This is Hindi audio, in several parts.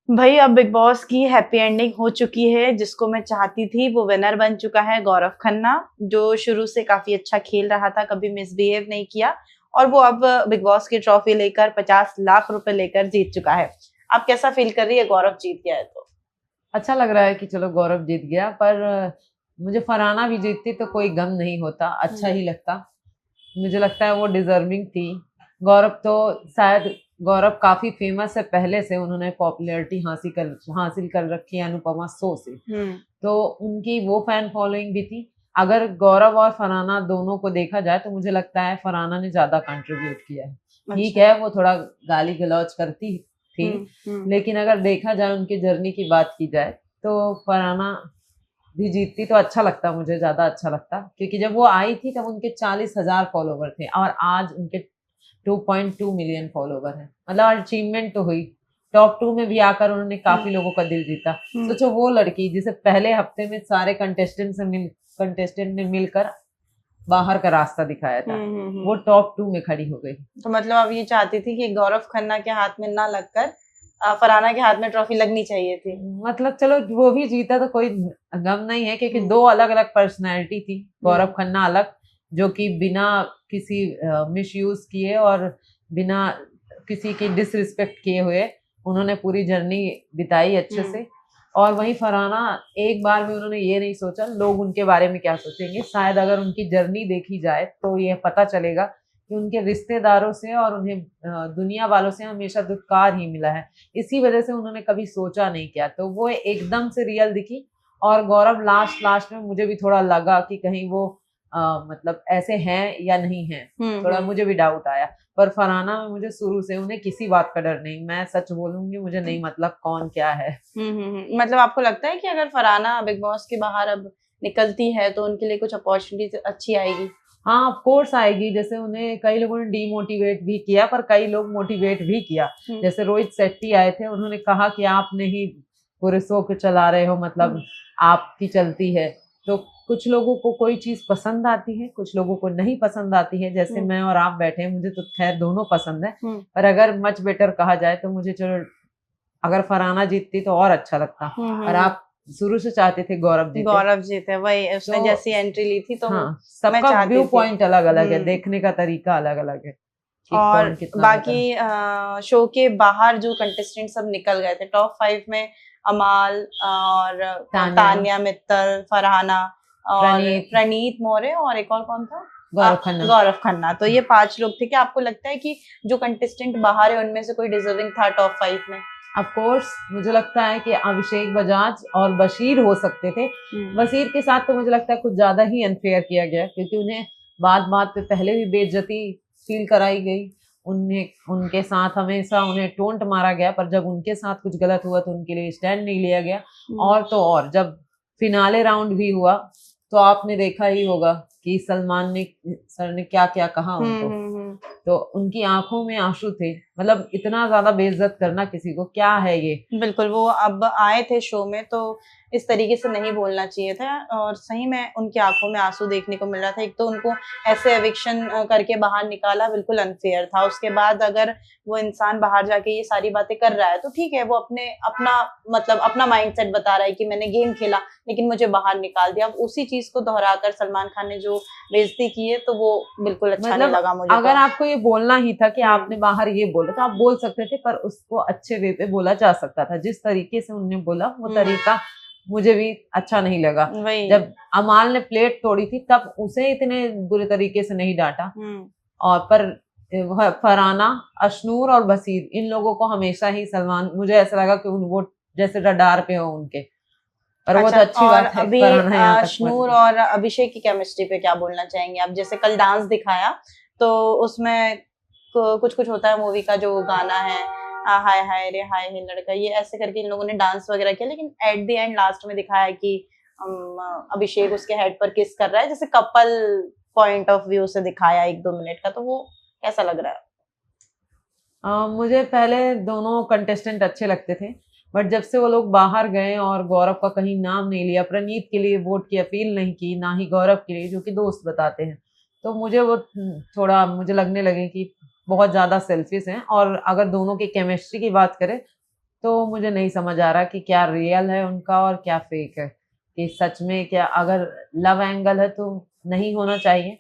भाई अब बिग बॉस की हैप्पी एंडिंग हो चुकी है। जिसको मैं चाहती थी वो विनर बन चुका है, गौरव खन्ना, जो शुरू से काफी अच्छा खेल रहा था, कभी मिसबिहेव नहीं किया। और वो अब बिग बॉस की ट्रॉफी लेकर 50 लाख रुपए लेकर जीत चुका है। आप कैसा फील कर रही है, गौरव जीत गया है तो? अच्छा लग रहा है कि चलो गौरव जीत गया, पर मुझे फरहाना भी जीतती तो कोई गम नहीं होता, अच्छा हम्म। ही लगता। मुझे लगता है वो डिजर्विंग थी। गौरव तो शायद गौरव काफी फेमस है, पहले से उन्होंने पॉपुलैरिटी हासिल कर रखी है अनुपमा शो से। हम्म। तो उनकी वो फैन फॉलोइंग भी थी। अगर गौरव और फरहाना दोनों को देखा जाए तो मुझे लगता है फरहाना ने ज्यादा कंट्रीब्यूट किया है। ठीक अच्छा। है, वो थोड़ा गाली गलौज करती थी, हम्म। लेकिन अगर देखा जाए उनकी जर्नी की बात की जाए तो फरहाना भी जीतती तो अच्छा लगता, मुझे ज्यादा अच्छा लगता, क्योंकि जब वो आई थी तब उनके 40,000 फॉलोवर थे और आज उनके 2.2 मिलियन फॉलोवर है। मतलब अचीवमेंट तो हुई। टॉप 2 में भी आकर उन्होंने हम्म। काफी लोगों का दिल जीता। हम्म। सोचो, वो लड़की जिसे पहले हफ्ते में सारे कंटेस्टेंट ने मिलकर बाहर का रास्ता दिखाया था, वो हम्म। टॉप 2 में खड़ी हो गई। तो मतलब आप ये चाहती थी कि गौरव खन्ना के हाथ में ना लगकर फरहाना के हाथ में ट्रॉफी लगनी चाहिए थी? मतलब चलो, वो भी जीता तो कोई गम नहीं है, क्योंकि हम्म। दो अलग अलग पर्सनैलिटी थी। गौरव हम्म। खन्ना अलग, जो कि बिना किसी मिसयूज किए और बिना किसी की डिसरिस्पेक्ट किए हुए उन्होंने पूरी जर्नी बिताई अच्छे हम्म। से। और वहीं फरहाना, एक बार में उन्होंने ये नहीं सोचा लोग उनके बारे में क्या सोचेंगे। शायद अगर उनकी जर्नी देखी जाए तो ये पता चलेगा कि उनके रिश्तेदारों से और उन्हें दुनिया वालों से हमेशा दुत्कार ही मिला है। इसी वजह से उन्होंने कभी सोचा नहीं किया, तो वो एकदम से रियल दिखी। और गौरव लास्ट लास्ट में मुझे भी थोड़ा लगा कि कहीं वो मतलब ऐसे हैं या नहीं हैं, थोड़ा हम्म। मुझे भी डाउट आया। पर फरहाना में मुझे शुरू से उन्हें किसी बात का डर नहीं, मैं सच बोलूंगी, मुझे नहीं मतलब कौन क्या है। मतलब आपको लगता है कि अगर फरहाना बिग बॉस के बाहर अब निकलती है तो उनके लिए कुछ अपॉर्चुनिटी अच्छी आएगी? हाँ, ऑफ कोर्स आएगी। जैसे उन्हें कई लोगों ने डीमोटिवेट भी किया, पर कई लोग मोटिवेट भी किया। हम्म। जैसे रोहित शेट्टी आए थे, उन्होंने कहा कि आप नहीं पूरे शो को चला रहे हो, मतलब हम्म। आपकी चलती है। तो कुछ लोगों को कोई चीज पसंद आती है, कुछ लोगों को नहीं पसंद आती है। जैसे हम्म। मैं और आप बैठे हैं, मुझे तो खैर दोनों पसंद है। हम्म। पर अगर मच बेटर कहा जाए तो मुझे, चलो, अगर फरहाना जीतती तो और अच्छा लगता। और हम्म। आप शुरू से चाहते थे गौरव जीते। गौरव जीते, वही उसने तो जैसी एंट्री ली थी तो हाँ, मैं सबका व्यू चाहती थी। पॉइंट अलग अलग है, हम्म। देखने का तरीका अलग अलग है कि और कौन कितना बेटर बाकी है। शो के बाहर जो कंटेस्टेंट सब निकल गए थे टॉप 5 में, अमाल और तान्या, तान्या मित्तल, फरहाना और प्रणीत, प्रणीत मौर्य, और एक और कौन था? गौरव खन्ना। गौरव खन्ना। तो ये 5 लोग थे। क्या आपको लगता है कि जो कंटेस्टेंट बाहर है उनमें से कोई डिजर्विंग था टॉप 5 में? ऑफ कोर्स मुझे लगता है कि अभिषेक बजाज और बशीर हो सकते थे। हम्म। बशीर के साथ तो मुझे लगता है कुछ ज्यादा ही अनफेयर किया गया, क्योंकि उन्हें बात बात पे पहले भी बेइज्जती फील कराई गई। उन्हें उनके साथ हमेशा उन्हें टोंट मारा गया, पर जब उनके साथ कुछ गलत हुआ तो उनके लिए स्टैंड नहीं लिया गया। हम्म। और तो और जब फिनाले राउंड भी हुआ तो आपने देखा ही होगा कि सलमान ने सर ने क्या क्या कहा उनको। हम्म। तो उनकी आंखों में आंसू थे। मतलब इतना ज्यादा बेइज्जत करना किसी को, क्या है ये। बिल्कुल, वो अब आए थे शो में तो इस तरीके से नहीं बोलना चाहिए था, और सही में उनकी आँखों में आँसू देखने को मिल रहा था। एक तो उनको ऐसे एविक्शन करके बाहर निकाला, बिल्कुल अनफ़ेयर था। उसके बाद अगर वो इंसान बाहर जाके ये सारी बातें कर रहा है तो ठीक है, वो अपना मतलब अपना माइंडसेट बता रहा है कि मैंने गेम खेला, लेकिन मुझे बाहर निकाल दिया। अब उसी चीज़ को दोहराकर सलमान खान ने जो बेइज़्ज़ती की है, तो वो बिल्कुल अच्छा नहीं मतलब लगा मुझे अगर तो। आपको ये बोलना ही था कि हुँ। आपने बाहर ये बोला तो आप बोल सकते थे, पर उसको अच्छे वे पे बोला जा सकता था। जिस तरीके से उन्होंने बोला वो हुँ। तरीका मुझे भी अच्छा नहीं लगा। वही। जब अमाल ने प्लेट तोड़ी थी तब उसे इतने बुरे तरीके से नहीं डांटा। हुँ। और पर वह फरहाना, अशनूर और बसीर, इन लोगों को हमेशा ही सलमान, मुझे ऐसा लगा कि वो जैसे रडार पे हो उनके। और वो अच्छा, तो अच्छी और बात है, अभी फरहाना यहाँ तक पहुंच अशनूर गई। और अभिषेक की केमिस्ट्री पे क्या बोलना चाहेंगे आप? जैसे कल डांस दिखाया, तो उसमें कुछ-कुछ होता है मूवी का जो गाना है, हाय हाय रे हाय हे लड़का, ये ऐसे करके इन लोगों ने डांस वगैरह किया, लेकिन एट द एंड लास्ट में दिखाया कि अभिषेक उसके हेड पर किस कर रहा है, जैसे कपल पॉइंट ऑफ व्यू से दिखाया 1-2 मिनट का, तो वो कैसा लग रहा है? मुझे पहले दोनों कंटेस्टेंट अच्छे लगते थे, बट जब से वो लोग बाहर गए और गौरव का कहीं नाम नहीं लिया, प्रणीत के लिए वोट की अपील नहीं की, ना ही गौरव के लिए जो कि दोस्त बताते हैं, तो मुझे वो थोड़ा मुझे लगने लगे कि बहुत ज्यादा सेल्फिश हैं। और अगर दोनों की केमिस्ट्री की बात करें तो मुझे नहीं समझ आ रहा कि क्या रियल है उनका और क्या फेक है, कि सच में क्या अगर लव एंगल है तो नहीं होना चाहिए,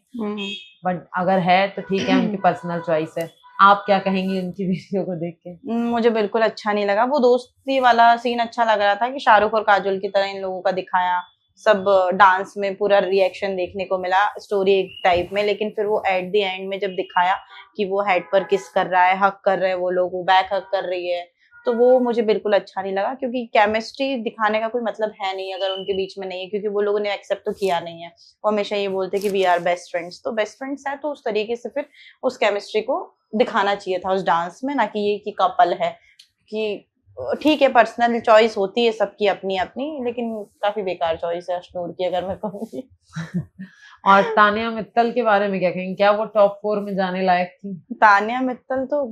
बट अगर है तो ठीक है, उनकी पर्सनल चॉइस है। आप क्या कहेंगी उनकी वीडियो को देख के? मुझे बिल्कुल अच्छा नहीं लगा। वो दोस्ती वाला सीन अच्छा लग रहा था कि शाहरुख और काजोल की तरह इन लोगों का दिखाया, सब डांस में पूरा रिएक्शन देखने को मिला स्टोरी टाइप में, लेकिन फिर वो एट द एंड में जब दिखाया कि वो हेड पर किस कर रहा है, हक कर रहे हैं वो लोग, वो बैक हक कर रही है, तो वो मुझे बिल्कुल अच्छा नहीं लगा, क्योंकि केमिस्ट्री दिखाने का कोई मतलब है नहीं अगर उनके बीच में नहीं है, क्योंकि वो लोगों ने एक्सेप्ट तो किया नहीं है। वो हमेशा ये बोलते कि वी आर बेस्ट फ्रेंड्स, तो बेस्ट फ्रेंड्स है तो उस तरीके से फिर उस केमिस्ट्री को दिखाना चाहिए था उस डांस में, ना कि ये कि कपल है। कि ठीक है, पर्सनल चॉइस होती है सबकी अपनी अपनी, लेकिन काफी बेकार चॉइस है अशनूर की, अगर मैं कहूँगी। और तानिया मित्तल के बारे में क्या कहेंगे? क्या वो टॉप 4 में जाने लायक थी? तानिया मित्तल तो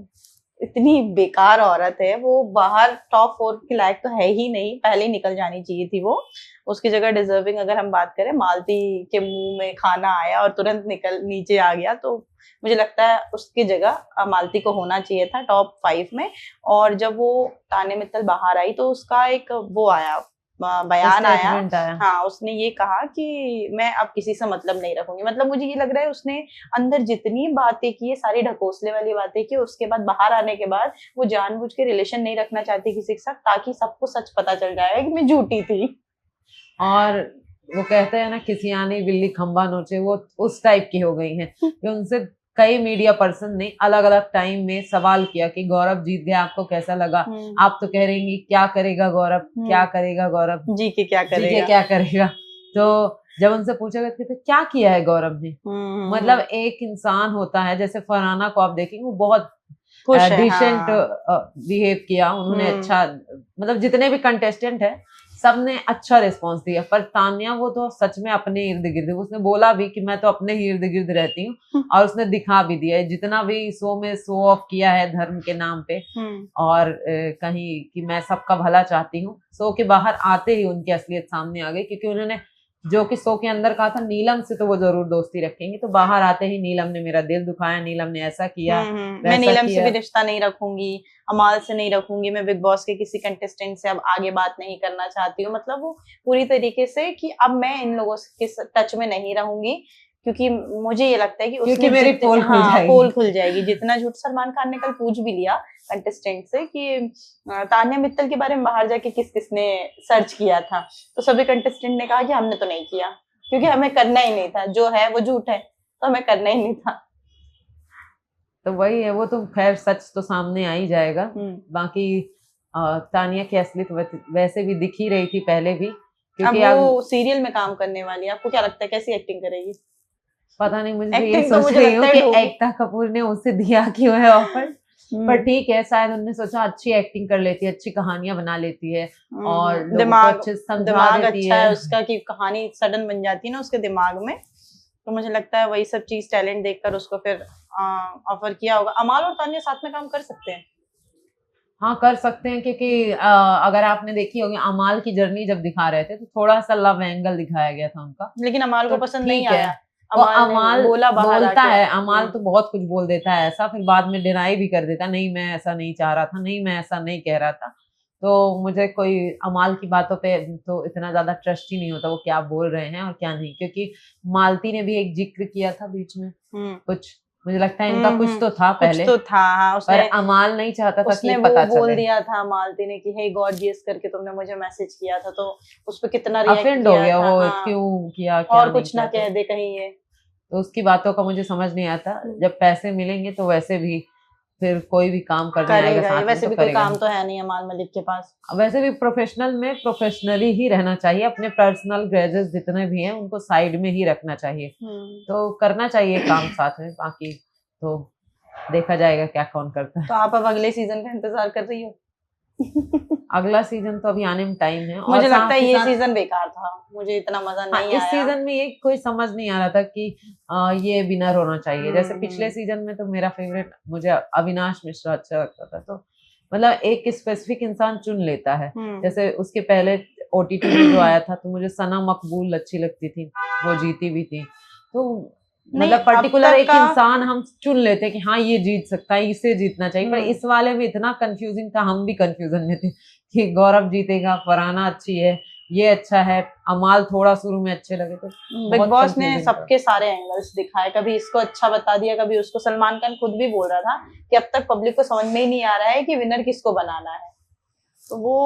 इतनी बेकार औरत है, वो बाहर टॉप 4 की लायक तो है ही नहीं, पहले ही निकल जानी चाहिए थी वो। उसकी जगह डिजर्विंग अगर हम बात करें, मालती के मुंह में खाना आया और तुरंत निकल नीचे आ गया, तो मुझे लगता है उसकी जगह मालती को होना चाहिए था टॉप 5 में। और जब वो तानिया मित्तल बाहर आई तो उसका एक वो आया, बयान आया। हाँ, उसने ये कहा कि मैं अब किसी से मतलब नहीं रखूंगी। मतलब मुझे ये लग रहा है उसने अंदर जितनी बातें की, सारी ढकोसले वाली बातें की, उसके बाद बाहर आने के बाद वो जानबूझ के रिलेशन नहीं रखना चाहती किसी के साथ, ताकि सबको सच पता चल जाएगा कि मैं झूठी थी। और वो कहते हैं ना, किसी आने बिल्ली खंबा नोचे, वो उस टाइप की हो गई हैं कि उनसे कई मीडिया पर्सन ने अलग अलग टाइम में सवाल किया कि गौरव जीत गया, आपको कैसा लगा? आप तो कह रही क्या करेगा गौरव, क्या करेगा गौरव, जी के क्या करेगा, जी के क्या करेगा। तो जब उनसे पूछा गया तो क्या किया है गौरव ने, मतलब एक इंसान होता है, जैसे फरहाना को आप देखेंगे, वो बहुत डिसेंट बिहेव किया उन्होंने, अच्छा, मतलब जितने भी कंटेस्टेंट है सबने अच्छा रिस्पांस दिया। पर तानिया वो तो सच में अपने इर्द गिर्द, उसने बोला भी कि मैं तो अपने ही इर्द गिर्द रहती हूँ, और उसने दिखा भी दिया है, जितना भी शो में शो ऑफ किया है धर्म के नाम पे, और कहीं कि मैं सबका भला चाहती हूँ, शो के बाहर आते ही उनकी असलियत सामने आ गई, क्योंकि उन्होंने जो कि शो के अंदर कहा था नीलम से तो वो जरूर दोस्ती रखेंगे, तो बाहर आते ही नीलम ने मेरा दिल दुखाया, नीलम ने ऐसा किया, मैं नीलम से भी रिश्ता नहीं रखूंगी, अमाल से नहीं रखूंगी, मैं बिग बॉस के किसी कंटेस्टेंट से अब आगे बात नहीं करना चाहती हूँ। मतलब वो पूरी तरीके से कि अब मैं इन लोगों के टच में नहीं रहूंगी, क्योंकि मुझे ये लगता है कि उसने मेरी पोल खुल जाएगी। जितना झूठ सलमान खान ने कल पूछ भी लिया कंटेस्टेंट से कि तानिया मित्तल के बारे में बाहर जाके किस किसने सर्च किया था, तो सभी कंटेस्टेंट ने कहा कि हमने तो नहीं किया, क्योंकि हमें करना ही नहीं था, जो है वो झूठ है, तो हमें करना ही नहीं था। तो वही है, वो तो खैर सच तो सामने आ ही जाएगा। बाकी तानिया की असलियत वैसे भी दिख ही रही थी पहले भी, क्योंकि अब वो सीरियल में काम करने वाली है, आपको क्या लगता है कैसी एक्टिंग करेगी? पता नहीं, मुझे ये सोच रही हूँ कि एकता कपूर ने उसे दिया क्यों है ऑफर, पर ठीक है, शायद उन्होंने सोचा अच्छी एक्टिंग कर लेती है, अच्छी कहानियां बना लेती है, और दिमाग अच्छा है उसका कि कहानी सडन बन जाती है ना उसके दिमाग में, तो मुझे लगता है वही सब चीज टैलेंट देखकर उसको फिर ऑफर किया होगा। अमाल और तानिया साथ में काम कर सकते हैं? हाँ, कर सकते हैं, क्योंकि अगर आपने देखी होगी अमाल की जर्नी जब दिखा रहे थे तो थोड़ा सा लव एंगल दिखाया गया था उनका, लेकिन अमाल को पसंद नहीं आया। अमाल बोलता है, अमाल तो बहुत कुछ बोल देता है ऐसा, फिर बाद में डिनाई भी कर देता, नहीं मैं ऐसा नहीं चाह रहा था, नहीं मैं ऐसा नहीं कह रहा था। तो मुझे कोई अमाल की बातों पे तो इतना ज्यादा ट्रस्ट ही नहीं होता, वो क्या बोल रहे हैं और क्या नहीं, क्योंकि मालती ने भी एक जिक्र किया था बीच में कुछ, मुझे लगता है इनका कुछ तो था पहले, कुछ तो था, हाँ, पर अमाल नहीं चाहता था कि पता चले। बोल दिया था मालती ने कि हे गॉर्जियस करके तुमने मुझे मैसेज किया था, तो उस पे कितना रिएक्ट हो गया वो, क्यों किया, और कुछ ना कह दे कहीं ये, तो उसकी बातों का मुझे समझ नहीं आता। जब पैसे मिलेंगे तो वैसे भी फिर कोई भी काम करने आएगा साथ वैसे में, भी कोई काम तो है नहीं अमाल मलिक के पास। वैसे भी प्रोफेशनल में प्रोफेशनली ही रहना चाहिए, अपने पर्सनल ग्रेजेस जितने भी हैं उनको साइड में ही रखना चाहिए, तो करना चाहिए काम साथ में, बाकी तो देखा जाएगा क्या कौन करता है। तो आप अब अगले सीजन का इंतजार कर रही हो? अगला सीजन तो अभी आने में टाइम है, मुझे लगता है ये सीजन बेकार था, मुझे इतना मजा नहीं आया। इस सीजन में ये कोई समझ नहीं आ रहा था कि ये विनर होना चाहिए, जैसे पिछले सीजन में तो मेरा फेवरेट मुझे अविनाश मिश्रा अच्छा लगता था, तो मतलब एक स्पेसिफिक इंसान चुन लेता है, जैसे उसके पहले OTT में जो आया था तो मुझे सना मकबूल अच्छी लगती थी, वो जीती भी थी, तो मतलब अब पर्टिकुलर तक एक का इंसान हम चुन लेते हैं कि हाँ ये जीत सकता है, इसे जीतना चाहिए, पर इस वाले में इतना कंफ्यूजिंग था, हम भी कंफ्यूजन में थे कि गौरव जीतेगा, फरहाना अच्छी है, ये अच्छा है, अमाल थोड़ा शुरू में अच्छे लगे, तो बिग बहुत बॉस ने कंफ्यूजिंग था। सबके सारे एंगल्स दिखाए, कभी इसको अच्छा बता दिया, कभी उसको। सलमान खान खुद भी बोल रहा था कि अब तक पब्लिक को समझ में ही नहीं आ रहा है कि विनर किसको बनाना है। तो वो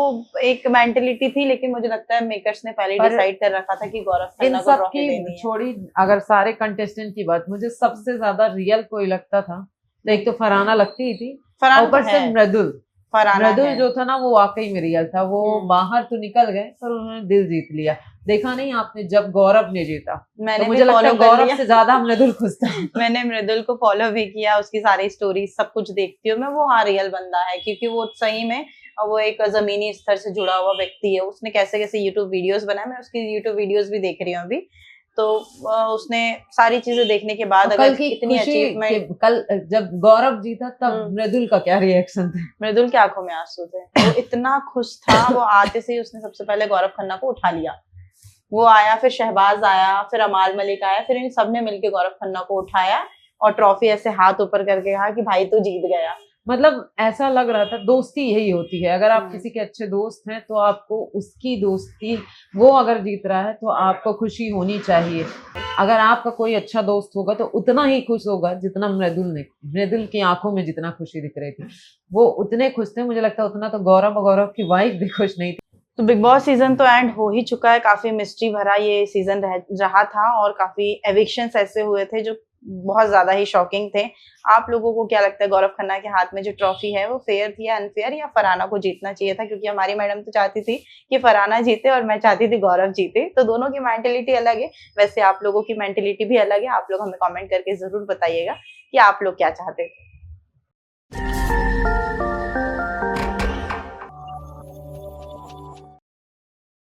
एक मेंटेलिटी थी, लेकिन मुझे लगता है मेकर्स ने पहले पर डिसाइड कर रखा था कि गौरव इन खन्ना को सब ट्रॉफी देनी की है। छोड़ी, अगर सारे कंटेस्टेंट की बात, मुझे सबसे ज्यादा रियल कोई लगता था तो एक तो फरहाना लगती ही थी, और फरहान तो ऊपर से है, मृदुल। फरहाना मृदुल है। जो था ना वो वाकई में रियल था, वो बाहर तो निकल गए पर उन्होंने दिल जीत लिया। देखा नहीं आपने जब गौरव ने जीता, तो मैंने भी मुझे लगता फॉलो है कर गौरव लिया। से ज्यादा मृदुल खुश था। मैंने मृदुल को फॉलो भी किया, उसकी सारी स्टोरीज सब कुछ देखती हूँ मैं। वो हाँ रियल बंदा है, क्योंकि वो सही में वो एक जमीनी स्तर से जुड़ा हुआ व्यक्ति है। उसने कैसे कैसे यूट्यूब वीडियोस बनाए, मैं उसकी यूट्यूब वीडियोस भी देख रही हूँ अभी। तो उसने सारी चीजें देखने के बाद और कल अगर की इतनी खुशी अचीवमेंट। कल जब गौरव जीता तब मृदुल का क्या रिएक्शन था? मृदुल की आंखों में आंसू थे, वो इतना खुश था। वो आते से ही उसने सबसे पहले गौरव खन्ना को उठा लिया। वो आया, फिर शहबाज आया, फिर अमाल मलिक आया, फिर इन सब ने मिलकर गौरव खन्ना को उठाया और ट्रॉफी ऐसे हाथ ऊपर करके कहा कि भाई तू जीत गया। मतलब ऐसा लग रहा था, दोस्ती यही होती है, अगर आप हम्म। किसी के अच्छे दोस्त हैं तो आपको उसकी दोस्ती, वो अगर जीत रहा है तो आपको खुशी होनी चाहिए। अगर आपका कोई अच्छा दोस्त होगा तो उतना ही खुश होगा जितना मृदुल की आंखों में जितना खुशी दिख रही थी, वो उतने खुश थे। मुझे लगता है उतना तो गौरव की वाइफ भी खुश नहीं थी। तो बिग बॉस सीजन तो एंड हो ही चुका है। काफी मिस्ट्री भरा ये सीजन रहा था, और काफी एविक्शंस ऐसे हुए थे जो बहुत ज्यादा ही शॉकिंग थे। आप लोगों को क्या लगता है, गौरव खन्ना के हाथ में जो ट्रॉफी है वो फेयर थी या अनफेयर, या फरहाना को जीतना चाहिए था? क्योंकि हमारी मैडम तो चाहती थी कि फरहाना जीते और मैं चाहती थी गौरव जीते। तो दोनों की मेंटेलिटी अलग है, वैसे आप लोगों की मेंटेलिटी भी अलग है। आप लोग हमें कमेंट करके जरूर बताइएगा कि आप लोग क्या चाहते थे।